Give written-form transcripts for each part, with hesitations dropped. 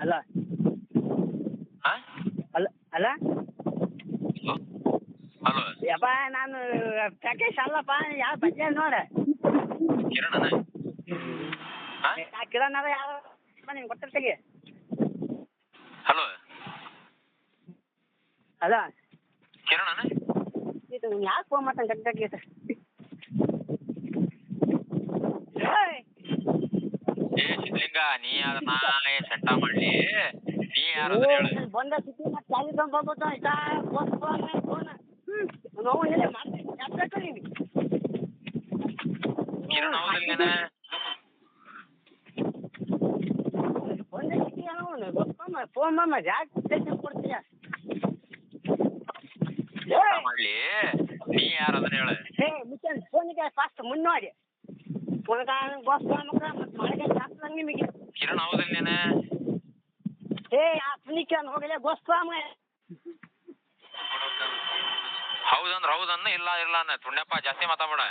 ಅಲ್ಲ ಹಾ ಅಲ್ಲ ಅಲ್ಲ ಹಲೋ ಯಪ್ಪ ನಾನು ಪ್ಯಾಕೇಜ್ ಅಲ್ಲಪ್ಪ ಯಾವ ಬಜ್ಜೆ ನೋಡ ಕಿರಣನ ಕಿರಣ್ ಅದ ಯಾವ ನಿಂಗೆ ಗೊತ್ತಿರ್ತೀವಿ. ಹಲೋ ಅಲ್ಲ ಕಿರಣನ ಇದು ಯಾಕೆ ಫೋನ್ ಮಾಡ್ತಾನೆ ಗಟ್ಟಾಗಿ ಏ ಸಿದ್ಲಿಂಗ ನೀ ಯಾರ ನಾ ಸೆಂಟ ಮಾಡ್ಲಿ ನೀ ಯಾರ ಬಂದ ಸಿಟಿ ಮತ್ತೆ ಚಾಲಿ ಬಂದ್ಬಿಟ್ಟು ಇಷ್ಟ ಫೋನ್ ನೋವು ಇಲ್ಲ ಮಾಡ್ತೀನಿ ಕಿರಣ ಹೌದಿಲ್ಲ ಒಂದೇ ಸಿಟಿ ಏನೋ ಫೋನ್ ಮಾಮ ಯಾಕೆ ಟೆನ್ಷನ್ ಕೊಡ್ತೀಯ ಮಾಡ್ಲಿ ನೀ ಯಾರ ಅದನ್ನ ಹೇಳ ಮುಚ್ಚನ್ ಫೋನಿಗೆ ಫಾಸ್ಟ್ ಮುನ್ನೋಡಿ ಫೋನ್ ಬಾಸ್ ಮತ್ತೆ ಮಳೆಗೆ ಜಾಸ್ತಿ ನಿಮಗೆ ಕಿರಣ ಹೌದಿಲ್ಲ ನೀನ ಅಪ್ಲಿಕೆ ಹೋಗಲೇ ಬಾಸ್ ಹೌದಂದ್ರ ಹೌದನ್ನ ಇಲ್ಲ ಇಲ್ಲ ಅನ್ನ ತುಣ್ಯಪ್ಪ ಜಾಸ್ತಿ ಮಾತಾಡ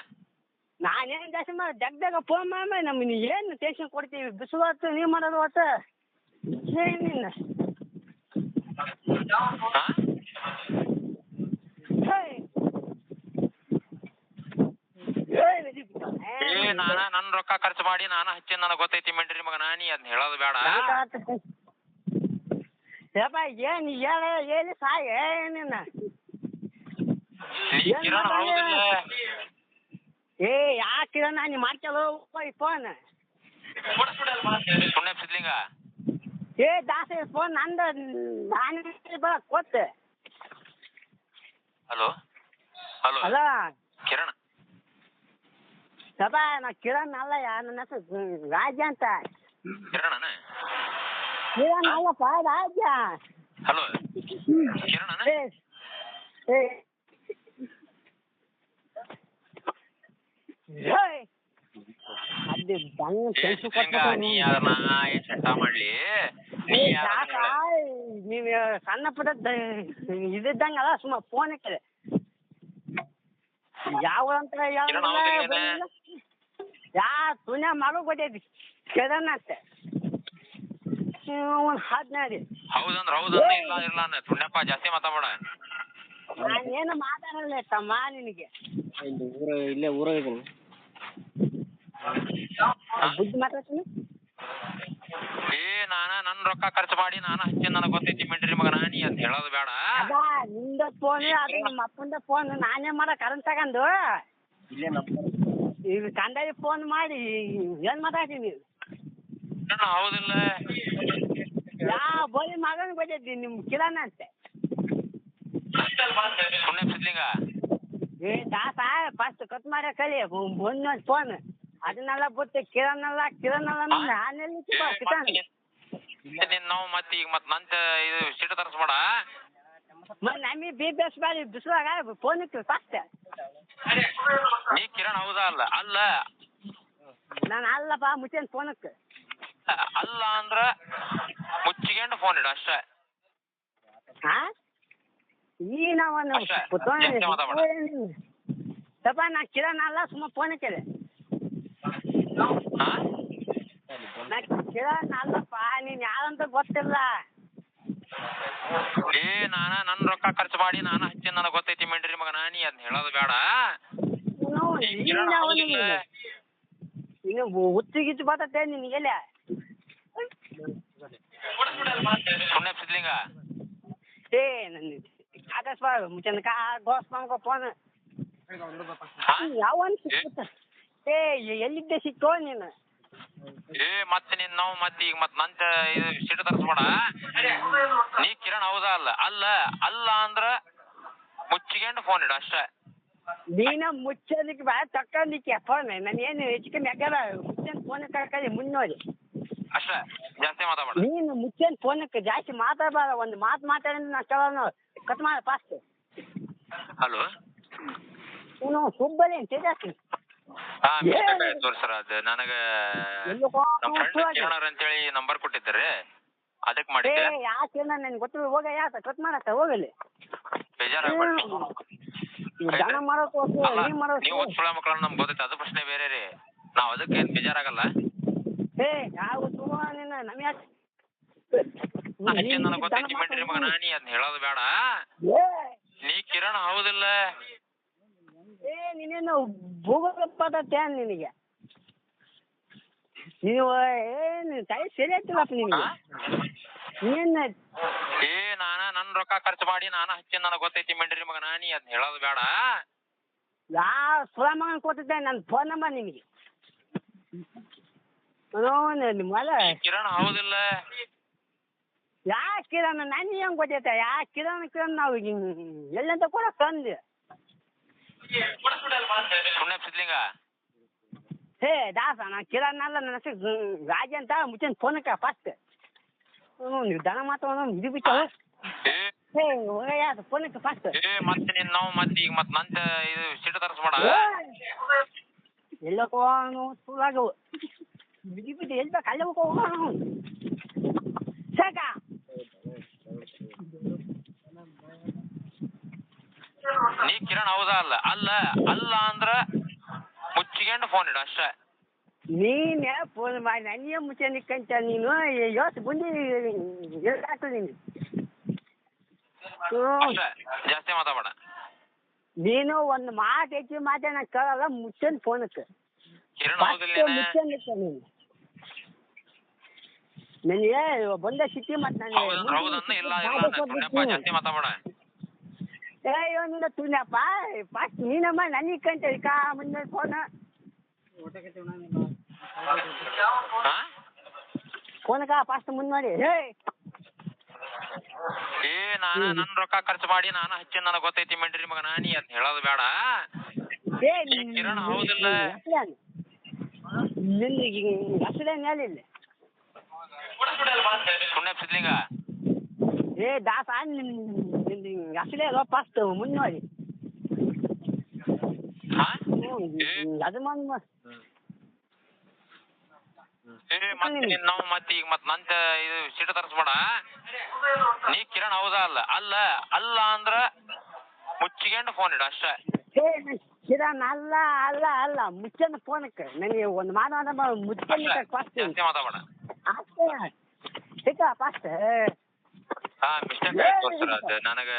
ನಾನೇನು ಜಾಸ್ತಿ ಮಾಡಿ ಜಗ್ದಾಗ ಫೋನ್ ಮಾಡಿ ನಮ್ಗೆ ಏನು ಟೆನ್ಷನ್ ಕೊಡ್ತೀವಿ ಬಿಸಿಲು ನೀವು ಮಾಡೋದು ಹೊತ್ತು ಏನಿಲ್ಲ ನಾನ ನನ್ ರೊಕ್ಕ ಖರ್ಚು ಮಾಡಿ ನಾನು ಹಚ್ಚಿ ನನಗೆ ಗೊತ್ತೈತಿ ಮಿಂಡ್ರಿ ಮಗನ ನೀ ಅದನ್ನ ಹೇಳೋದು ಬೇಡ ಯಪ್ಪ ಏನು ಹೇಳಿ ಸಾಯ ಏನಿನ್ನ ಯಾಕಿರಣ ನೀ ಮಾಡ್ಕೊಳ್ಳೋ ಫೋನ್ ಸುಣ್ಣ ಸಿದ್ಲಿಂಗ ದಾಸ ಫೋನ್ ನಂದು ನಾನು ಬರಕ್ ಕೊತ್ತೆ. ಹಲೋ ಹಲೋ ಅಲ್ಲ ಕಿರಣ್ ಯಪ್ಪ ನಾ ಕಿರಣ್ ಅಲ್ಲ ನನ್ನ ಹೆಸರು ರಾಜ ಅಂತ. ಕಿರಣನ ಕಿರಣ್ ಅಲ್ಲಪ್ಪ ರಾಜ. ಹಲೋ ಕಿರಣನ ನೀ ಯಾರನ್ನ ಸೆಂಟ ಮಾಡ್ಲಿ ನೀವು ಸಣ್ಣ ಪುಟ್ಟ ಇದ್ದಂಗಲ್ಲ ಸುಮ್ಮ ಫೋನ್ ಹಾಕಿದೆ ಯಾವ ಅಂತ ತುಣ್ಯ ಮಗು ಗೊತ್ತೈತಿ ಕಿರಣ್ ಅಂತ ಒಂದು 15 ಹೌದಂದ್ರ ಹೌದನ್ನ ಇಲ್ಲ ಇಲ್ಲ ಅನ್ನ ತುಣ್ಯಪ್ಪ ಜಾಸ್ತಿ ಮಾತಾಡ ನಾನೇನು ಮಾತಾಡಲ್ಲ ತಮ್ಮ ನಿನಗೆ ಇಲ್ಲೇ ಊರಾಗ ಬುದ್ಧಿ ಮಾತಾಡ್ತೀನಿ ನಾನ ನನ್ ರೊಕ್ಕ ಖರ್ಚು ಮಾಡಿ ನಾನು ಹಚ್ಚಿ ನನಗೆ ಗೊತ್ತೈತಿ ಮಿಂಡ್ರಿ ಮಗನ ನೀ ಅಂತ ಹೇಳೋದು ಬೇಡ ನಿಂದ ಫೋನ್ ಅದು ನಿಮ್ಮ ಅಪ್ಪಂದ ಫೋನ್ ನಾನೇ ಮಾಡ ಕರೆಂಟ್ ತಗೊಂಡು ಈಗ ಕಂಡಾಗಿ ಫೋನ್ ಮಾಡಿ ಏನ್ ಮಾತಾಡ್ತೀನಿ ಹೌದಿಲ್ಲ ಯಾವ ಬೋಲಿ ಮಗನ್ ಗೊತ್ತೈತಿ ನಿಮ್ ಕಿರಣ್ ಅಂತೆ ಸುಣ್ಣ ಸಿದ್ಲಿಂಗ ದಾಸ ಫಸ್ಟ್ ಕಟ್ ಮಾಡ ಕಲಿ ಮೊನ್ನೆ ಫೋನ್ ಅದನ್ನೆಲ್ಲ ಬಿಟ್ಟು ಕಿರಣಲ್ಲ ನಾನೆಲ್ಲಿ ನಾವು ಮತ್ತೆ ಈಗ ಮತ್ ನಂತ ಇದು ಸೀಟ್ ತರಿಸ್ಬೇಡ ನಮಗೆ BBS ಬಾರಿ ಬಿಸಿಲಾಗ ಫೋನ್ ಇತ್ತು ಫಸ್ಟ್ ನೀ ಕಿರಣ್ ಹೌದಾ ಅಲ್ಲ ಅಲ್ಲ ನಾನು ಅಲ್ಲಪ್ಪ ಮುಚ್ಚೇನ್ ಫೋನಕ್ಕೆ ಅಲ್ಲ ಅಂದ್ರ ಮುಚ್ಚಿಕೊಂಡು ಫೋನ್ ಇಡು ಅಷ್ಟೇ ಈ ನಾವನ್ನ ಸ್ವಲ್ಪ ನಾ ಕಿರಣ್ ಅಲ್ಲ ಸುಮ್ಮ ಫೋನ್ ಹಾಕಿದೆ ನಾ ಕಿರಣ್ ಅಲ್ಲಪ್ಪ ನೀನ್ ಯಾರಂತ ಗೊತ್ತಿಲ್ಲ ನಾನ ನನ್ ರೊಕ್ಕ ಖರ್ಚು ಮಾಡಿ ನಾನು ಹಚ್ಚಿ ನನಗೆ ಗೊತ್ತೈತಿ ಮಿಂಡ್ರಿ ಮಗನ ನೀ ಅದನ್ನ ಹೇಳೋದು ಬೇಡ ಇನ್ನು ಹುಚ್ಚಿಗಿಚ್ಚು ಬರ್ತೈತೆ ನಿನಗೆಲ್ಲ ಸುಣ್ಣ ಸಿದ್ಲಿಂಗ ನನ್ನ ಆಕಾಶ್ ಬಾ ಮುಚ್ಚನ್ ಗೋಸ್ಕೊ ಫೋನ್ ಯಾವ ಎಲ್ಲಿದ್ದೆ ಸಿಕ್ಕೋ ನೀನು ಮತ್ತೆ ನೀನ್ ನಾವು ಮತ್ತೆ ಈಗ ಮತ್ ನಂತ ಇದು ಸೀಟ್ ತರಿಸ್ಬೇಡ ನೀ ಕಿರಣ್ ಹೌದಾ ಅಲ್ಲ ಅಲ್ಲ ಅಲ್ಲ ಅಂದ್ರ ಮುಚ್ಚಿಕೊಂಡು ಫೋನ್ ಇಡು ಅಷ್ಟೇ ನೀನ ಮುಚ್ಚೋದಕ್ಕೆ ಬಾ ತಕ್ಕೊಂಡಿಕ್ಕೆ ಫೋನ್ ನಾನು ಏನು ಹೆಚ್ಚಿಗೆ ಮೆಗ್ಗಲ್ಲ ಮುಚ್ಚನ್ ಫೋನ್ ಕಳ್ಕೊಳ್ಳಿ ಮುನ್ನೋಡಿ ಅಷ್ಟೇ ಜಾಸ್ತಿ ಮಾತಾಡ ನೀನು ಮುಚ್ಚನ್ ಫೋನಕ್ಕೆ ಜಾಸ್ತಿ ಮಾತಾಡಬಾರ ಒಂದು ಮಾತು ಮಾತಾಡಿದ್ರೆ ನಾ ಕೇಳೋಣ ಕಟ್ ಮಾಡ ಫಾಸ್ಟ್ ಹಲೋ ನೀನು ಸುಬ್ಬಲಿ ತೇಜಸ್ವಿ ತೋರ್ಸರ ಅದು ನನಗ ನಮ್ಮ ಫ್ರೆಂಡ್ ಕಿರಣರ್ ಅಂತೇಳಿ ನಂಬರ್ ಕೊಟ್ಟಿದ್ದಾರೆ ಅದಕ್ಕೆ ಮಾಡಿದ್ದೆ ಯಾಕೆ ನನ್ಗೆ ಗೊತ್ತಿಲ್ಲ ಹೋಗ ಯಾಕೆ ಕಟ್ ಮಾಡತ್ತ ಹೋಗಲಿ ಬೇಜಾರಾಗ್ಬೇಡಿ ದನ ಮಾಡೋಕೆ ನೀವು ಓದ್ಕೊಳ್ಳೋ ಮಕ್ಕಳನ್ನ ನಮ್ಗೆ ಗೊತ್ತೈತೆ ಅದು ಪ್ರಶ್ನೆ ಬೇರೆ ರೀ ನಾವ್ ಅದಕ್ಕೆ ಬೇಜಾರಾಗಲ್ಲ ಯಾವ ನಿನ್ನ ನಮ್ ಯಾಕೆ ಹಚ್ಚಿ ನನಗೆ ಗೊತ್ತೈತಿ ಮಿಂಡ್ರಿ ಮಗನ ನೀ ಅದನ್ನ ಹೇಳೋದು ಬೇಡ. ನೀ ಕಿರಣ್ ಹೌದಿಲ್ಲ? ನೀನೇನು ಭೂಗೋಳಪ್ಪ ನಿನಗೆ ನೀವು ಏನು ಕೈ ಸರಿ ಆಗ್ತಿಲ್ಲಪ್ಪ ನಿನಗೆ. ನೀನು ನನ್ನ ರೊಕ್ಕ ಖರ್ಚು ಮಾಡಿ ನಾನು ಹಚ್ಚಿ ನನಗೆ ಗೊತ್ತೈತಿ ಮಿಂಡ್ರಿ ಮಗನ ನೀ ಅದನ್ನ ಹೇಳೋದು ಬೇಡ. ಯಾವ ಸುಳ ಮಗನ ಕೊಟ್ಟಿದ್ದೆ ನನ್ನ ಫೋನ್ ನಂಬರ್ ನಿನಗೆ. ಕಿರಣ್ ಹೌದಿಲ್ಲ? ಯಾ ಕಿರಣ್ ನನ್ ಹೆಂಗ್ ಗೊತ್ತೈತೆ? ಯಾ ಕಿರಣ್ ನಾವು ಎಲ್ಲಂತ ಕೂಡ ತಂದೆ ಸುಮ್ಮನೆ ಸಿದ್ಲಿಂಗ. ಹೇ ದಾಸ ನಾ ಕಿರಣ್ ಅಲ್ಲ, ನನ್ನ ಹೆಸರು ರಾಜ ಅಂತ ಮುಚ್ಚಿನ ಫೋನಕ್ಕ ಫಸ್ಟ್ ನೀವು ದನ ಮಾತಾಡೋ ಇದು ಬಿಟ್ಟು ಹೇ ಯಾವ್ದು ಫೋನಕ್ಕೆ ಫಸ್ಟ್. ಮತ್ತೆ ನೀನ್ ನಾವು ಮತ್ತೆ ಈಗ ಮತ್ತೆ ನಂತ ಇದು ಸಿಟ್ಟು ತರಿಸ್ಬೇಡ. ಎಲ್ಲಕ್ಕೋ ಸುಳ್ಳಾಗವು ಬಿಡಿ ಬಿಟ್ಟು ಎಲ್ಬೇಕು ಅಲ್ಲೇ ಹೋಗೋಣ ಸಾಕ. ನೀ ಕಿರಣ್ ಹೌದಾ ಅಲ್ಲ? ಅಲ್ಲ ಅಲ್ಲ ಅಂದ್ರ ಮುಚ್ಚಿಕೊಂಡು ಫೋನ್ ಇಡು ಅಷ್ಟೇ. ನೀನೇ ಫೋನ್ ಮಾಡಿ ನನಗೆ ಮುಚ್ಚೆ ನಿಕ್ಕಂತ ನೀನು ಯೋಚನೆ ಬಂದು ಹೇಳ್ತಾಗ್ತದೆ ನೀನು. ಅಷ್ಟೇ, ಜಾಸ್ತಿ ಮಾತಾಡ. ನೀನು ಒಂದು ಮಾತು ಹೆಚ್ಚು ಮಾತಾಡ ನಾನು ಕೇಳಲ್ಲ. ಮುಚ್ಚನ್ ಫೋನಕ್ಕೆ ಕಿರಣ್ ಹೌದಿಲ್ಲ? ಮುಚ್ಚನ್ ನೀನು ನನಗೆ ಬಂದ ಸಿಟಿ ಮತ್ತೆ ಹೌದನ್ನ ಇಲ್ಲ ಇಲ್ಲ ಜಾಸ್ತಿ ಮಾತಾಡ. ಅಯ್ಯೋ ನೀನು ತುಳ್ಯಪ್ಪ ಫಸ್ಟ್ ನೀನಮ್ಮ ನನಗೆ ಕಂತ ಕಾ ಮುಂದೆ ಫೋನ್ ಫೋನ್ಕ ಫಸ್ಟ್ ಮುಂದೆ ಮಾಡಿ. ನಾನು ನನ್ನ ರೊಕ್ಕ ಖರ್ಚು ಮಾಡಿ ನಾನು ಹಚ್ಚಿ ನನಗೆ ಗೊತ್ತೈತಿ ಮಿಂಡ್ರಿ ಮಗನ ನೀ ಅದನ್ನ ಹೇಳೋದು ಬೇಡ. ಕಿರಣ್ ಹೌದಿಲ್ಲ? ಹೆಸರೇನು ಹೇಳಿಲ್ಲ ಸುಮ್ಮನೆ ಸಿದ್ಲಿಂಗ. ದಾಸ ಹೆಸರೇ ಅಲ್ವ ಫಸ್ಟ್ ಮುಂದೆ ನೋಡಿ ಅದು ನಾವು ಮತ್ತೆ ಈಗ ಮತ್ತೆ ನಂತ ಇದು ಸಿಟ್ಟು ತರಿಸ್ಬೇಡ. ನೀ ಕಿರಣ್ ಹೌದಾ ಅಲ್ಲ? ಅಲ್ಲ ಅಲ್ಲ ಅಂದ್ರ ಮುಚ್ಚಿಕೊಂಡು ಫೋನ್ ಇಡು ಅಷ್ಟೇ. ಕಿರಣ್ ಅಲ್ಲ ಅಲ್ಲ ಅಲ್ಲ ಮುಚ್ಚನ ಫೋನಕ್ಕೆ ನನಗೆ ಒಂದು ಮಾನವ ಮುಚ್ಚನ ಫಸ್ಟ್ ಜಾಸ್ತಿ ಮಾತಾಡ ಅಷ್ಟೇ ಫಸ್ಟ್. ಮಿಸ್ಟೇಕ್ ಆಯ್ತು ಸರ್. ಅದು ನನಗ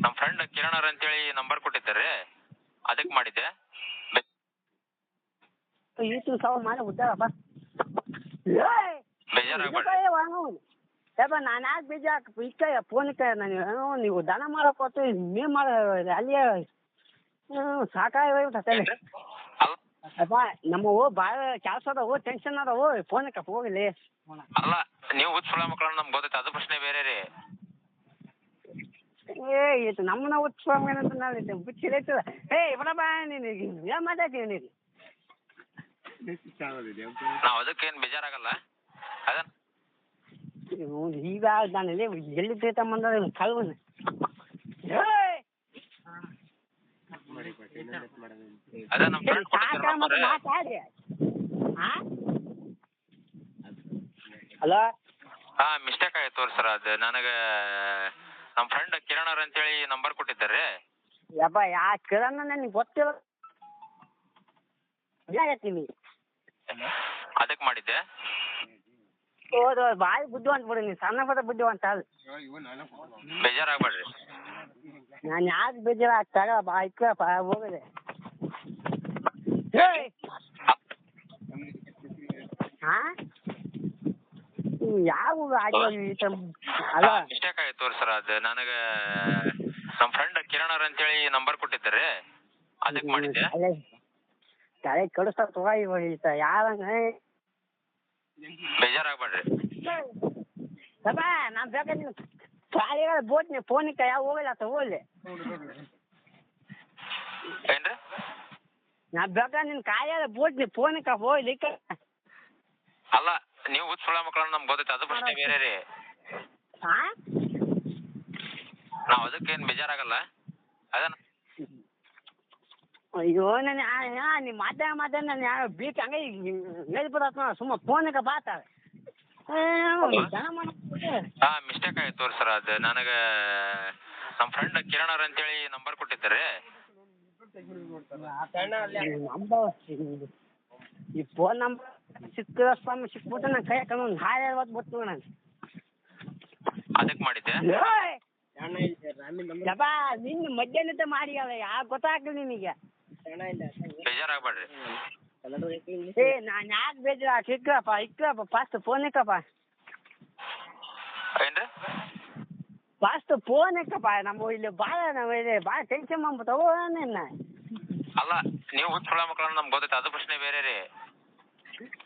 ನಮ್ಮ ಫ್ರೆಂಡ್ ಕಿರಣ್ ಅವ್ರ ಅಂತೇಳಿ ನಂಬರ್ ಕೊಟ್ಟಿದ್ದಾರೆ, ಅದಕ್ಕೆ ಮಾಡಿದ್ದೆ. ಈತು ಸಾವು ಮಾಡಿ ಉದ್ದಾರಪ್ಪ ಬೇಜಾರಾಗ್ಬೇಡ. ನಾನು ಯಾಕೆ ಬೇಜಾರು ಇಕ್ಕ ಫೋನಕ್ಕೆ ನಾನು ನೀವು ದನ ಮಾಡಕೊಟ್ಟು ನೀವು ಮಾಡ ಅಲ್ಲಿಯೇ ಸಾಕಾಗಿ ಅಪ್ಪ ನಮ್ಮವು ಭಾಳ ಕೆಲಸ ಅದಾವು ಟೆನ್ಷನ್ ಅದಾವು ಫೋನಕ್ಕೆ ಹೋಗಲಿ. ಅಲ್ಲ ನೀವು ಹುಚ್ಚುಳ ಮಕ್ಕಳನ್ನ ನಮ್ಗೆ ಗೊತ್ತೈತೆ, ಅದು ಪ್ರಶ್ನೆ ಬೇರೆ ರೀ. ಇದು ನಮ್ಮನ್ನ ಹುಚ್ಚುವಂತ ನಾವು ಬಿಚ್ಚಿರೈತದ. ಬರಬಾ ನೀನು ಏನು ಮಾತಾಡ್ತೀವಿ ನೀನು? ನಾವು ಅದಕ್ಕೇನು ಬೇಜಾರಾಗಲ್ಲ. ಅದನ್ನ ಈಗ ನಾನು ಎಲ್ಲಿ ತಗೊಂಬಂದ ಕಲ್ವನ ಅದ ನಮ್ಮ ಫ್ರೆಂಡ್ ಕೊಟ್ಟಿದ್ದಾರೆ. ಮಾತಾಡಿ ಹಲೋ. ಮಿಸ್ಟೇಕ್ ಆಯ್ತು ಸರ್. ಅದು ನನಗೆ ನಮ್ಮ ಫ್ರೆಂಡ್ ಕಿರಣ್ ಅವ್ರ ಅಂತೇಳಿ ನಂಬರ್ ಕೊಟ್ಟಿದ್ದಾರೆ. ಯಪ್ಪ ಯಾ ಕಿರಣ್ ನನಗೆ ಗೊತ್ತಿಲ್ಲ ಹೇಳ್ತೀನಿ, ಅದಕ್ಕೆ ಮಾಡಿದ್ದೆ. ಹೌದು ಭಾಳ ಬುದ್ಧಿವಂತ ಬಿಡು ನೀನು, ಸಣ್ಣ ಪದ ಬುದ್ಧಿವಂತ ಅಲ್ಲ. ಬೇಜಾರಾಗ್ಬೇಡ್ರಿ. ನಾನು ಯಾಕೆ ಬೇಜಾರು ಆಗ್ತಾಗ ಬಾ ಇಕ್ಕಪ್ಪ ಹೋಗದೆ. ಯಾವ ಅಲ್ಲ ಮಿಸ್ಟೇಕ್ ಆಯ್ತು ಸರ್. ಅದು ನನಗೆ ನಮ್ಮ ಫ್ರೆಂಡ್ ಕಿರಣ್ ಅವ್ರ ಅಂತೇಳಿ ನಂಬರ್ ಕೊಟ್ಟಿದ್ದಾರೆ, ಅದಕ್ಕೆ ಮಾಡಿದ್ದೆ. ತಲೆ ಕೆಡಿಸ್ತಾ ತಗೋ ಯಾರಂಗ ಬೇಜಾರಾಗ್ಬೇಡ್ರಿ. ನಾನು ಬೇಕಾದ್ರೆ ನೀನು ಖಾಲಿಗಳ ಬೋಟ್ನಿ ಫೋನಿಗೆ ಯಾವ ಹೋಗಲ್ಲ ತಗೋಲಿ. ಏನ್ರಿ? ನಾ ಬೇಕಾದ್ರೆ ನಿನ್ನ ಖಾಲಿಯಾದ ಬೋಟ್ನಿ ಫೋನಿಗೆ ಹೋಗ್ಲಿ. ಅಲ್ಲ ನೀವು ಹುಚ್ಚುಳ ಮಕ್ಕಳನ್ನ ನಮ್ಗೆ ಗೊತ್ತೈತೆ, ಅದು ಪ್ರಶ್ನೆ ಬೇರೆ ರೀ. ನಾವು ಅದಕ್ಕೇನು ಬೇಜಾರಾಗಲ್ಲ. ಅದನ್ನ ಅಯ್ಯೋ ನಾನು ನೀವು ಮಾತಾಡ ನಾನು ಯಾವ ಬೀಕ್ ಹಂಗೆ ಹೇಳ್ಬಿಡತ್ತ ಸುಮ್ಮ ಫೋನಿಗೆ ಬಾತಾಳೆ. ಮಿಸ್ಟೇಕ್ ಆಯ್ತು ಸರ್. ಅದು ನನಗೆ ನಮ್ಮ ಫ್ರೆಂಡ್ ಕಿರಣ್ ಅವ್ರ ಅಂತೇಳಿ ನಂಬರ್ ಕೊಟ್ಟಿದ್ದಾರೆ. ಈ ಫೋನ್ ನಂಬರ್ ಸಿಕ್ಬಿಟ್ಟು ನಾನು ಕೈ ಹಾಕೊಂಡು ಒಂದು ಹಾಳು ಹೇಳ್ಬೋದು ನಾನು. ಅದಕ್ಕೆ ಮಾಡಿದ್ದೆ ಏಯ್! ಅಣ್ಣ ಇಲ್ಲ ರಾಮಿ ನಮ್ಮ ಯಪ್ಪ ನಿನ್ನ ಮಧ್ಯಾಹ್ನದ ಮಾಡಿ ಅಲ್ಲ ಗೊತ್ತಾಗ್ಲಿ ನಿನಗೆ. ಅಣ್ಣ ಇಲ್ಲ ಬೇಜಾರಾಗ್ಬೇಡ್ರಿ. ಕನ್ನಡ ಇಂಗ್ಲೀಷ್ ಏ ನಾನು ಯಾಕೆ ಬೇಜಾರು ಇಕ್ಕಪ್ಪ ಫಾಸ್ಟ್ ಫೋನ್ ಇಕ್ಕಪ್ಪ ಏನ್ರಿ ಫಾಸ್ಟ್ ಫೋನ್ ಇಕ್ಕಪ್ಪ. ನಮ್ಮ ಇಲ್ಲಿ ಭಾಳ ಟೆನ್ಷನ್ ಮಾಡ್ಬಿಟ್ಟವು ನಿನ್ನ. ಅಲ್ಲ ನೀವು ಹುಚ್ಚುಳ ಮಕ್ಕಳನ್ನ ನಮ್ಗೆ ಗೊತ್ತೈತೆ, ಅದು ಪ್ರಶ್ನೆ ಬೇರೆ ರೀ.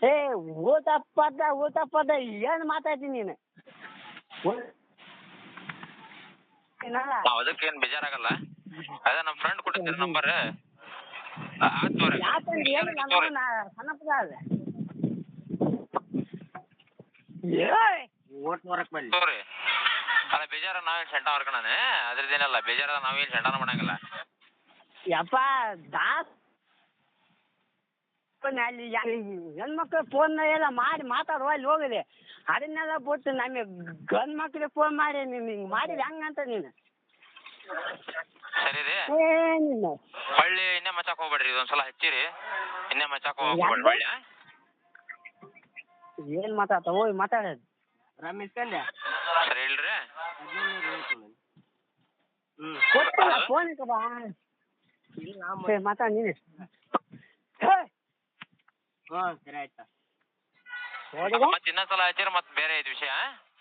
ಏ ಊತಪ್ಪದ ಏನು ಮಾತಾಡ್ತೀನಿ ನೀನು? ನಾವ್ ಅದಕ್ಕೇನ್ ಬೇಜಾರಾಗಲ್ಲ. ಅದೇ ನಮ್ಮ ಫ್ರೆಂಡ್ ಕೊಟ್ಟಿದ್ದೀರಿ ನಂಬರ್. ಯಾಕಂದ್ರೆ ಏನು ನಾನು ಸಣ್ಣಪ್ಪದ ಅದ. ಓಟ್ ಹೊರಕ್ ಬಲ್ಲಿ ತೋರಿ ಅಲ್ಲ ಬೇಜಾರ ನಾವೇನ್ ಸೆಂಟ ಹೊರ್ಕಣನೆ, ಅದ್ರದ್ದೇನಲ್ಲ ಬೇಜಾರ ನಾವೇನ್ ಸೆಂಟನ ಮಾಡಂಗಿಲ್ಲ. ಯಪ್ಪ ದಾಸ್ ಅಲ್ಲಿ ಹೆಣ್ಮಕ್ಳು ಫೋನ್ ಎಲ್ಲ ಮಾಡಿ ಮಾತಾಡುವ ಅಲ್ಲಿ ಹೋಗಿದೆ. ಅದನ್ನೆಲ್ಲ ಬಿಟ್ಟು ನಮಗೆ ಗಂಡ್ ಮಕ್ಳಿಗೆ ಫೋನ್ ಮಾಡಿ ನೀನು ಹಿಂಗೆ ಮಾಡಿದ ಹೆಂಗಂತ ನೀನು? ಸರಿ ರೀ, ಏನಿಲ್ಲ ಹೊಳ್ಳಿ ಇನ್ನೇ ಮಚ್ಚಾಕ್ ಹೋಗ್ಬೇಡ್ರಿ, ಇದೊಂದ್ಸಲ ಹಚ್ಚಿರಿ, ಇನ್ನೇ ಮಚ್ಚಾಕ್ ಹೋಗ್ಬೇಡ್ರಿ ಹೊಳ್ಳಿ. ಏನ್ ಮಾತಾಡ್ತ ಹೋಗಿ ಮಾತಾಡೋದು. ರಾಮಿ ಇಸ್ಕೊಂಡೆ ಸರಿ ಇಲ್ರಿ. ಕೊಟ್ಟಿಲ್ಲ ಫೋನ್ ಬಾ ಮಾತಾಡ ನೀನು. ಹಾಂ ಸರಿ ಆಯ್ತಾ ಮತ್ತೆ ಇನ್ನೊಂದ್ಸಲ ಹಚ್ಚಿರಿ ಮತ್ತೆ ಬೇರೆ ಐದು ವಿಷಯ.